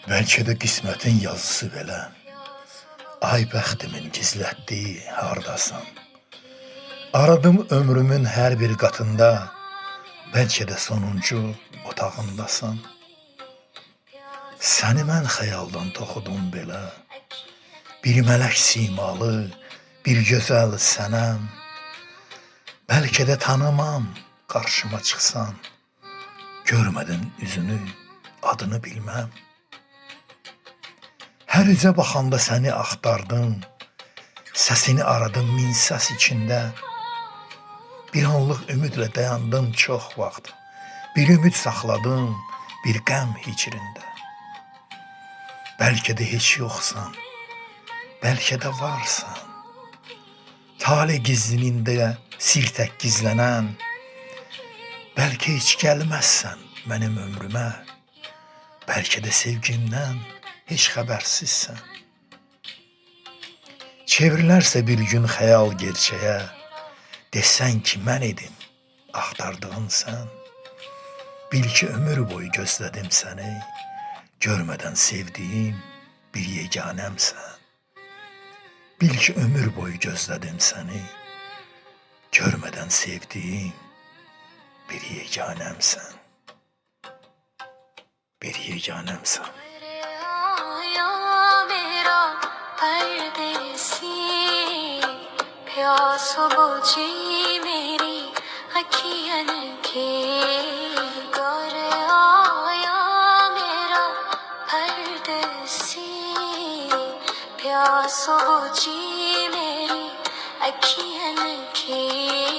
Bəlkə də qismətin yazısı belə. Ay bəxtimin gizlətdiyi hardasan. Aradım ömrümün hər bir qatında. Bəlkə də sonuncu otağındasan. Səni mən xəyaldan toxudum belə. Bir mələk simalı, bir gözəl sənəm. Bəlkə də tanımam, qarşıma çıxsan. Görmədim üzünü, adını bilməm. Hər üzə baxanda səni axtardım. Səsini aradım min səs içində. Bir anlıq ümidlə dayandım çox vaxt. Bir ümid saxladım, bir qəm hicrində. Bəlkə də heç yoxsan, bəlkə də varsan. Tale gizlində sir tək gizlənən. Bəlkə heç gəlməzsən mənim ömrümə. Bəlkə də sevgimdən heç xəbərsizsən. Çevrilərsə bir gün xəyal gerçəyə. Desən ki mən idim, axtardığın sən. Bil ki ömür boyu gözlədim səni. Görmədən sevdiyim bir yeganəmsən. Bil ki ömür boyu gözlədim səni. Görmədən sevdiyim bir yeganəmsən. Bir yeganəmsən. प्यास बुझी मेरी अखियन के कर आया मेरा परदेसी प्यास बुझी मेरी अखियन के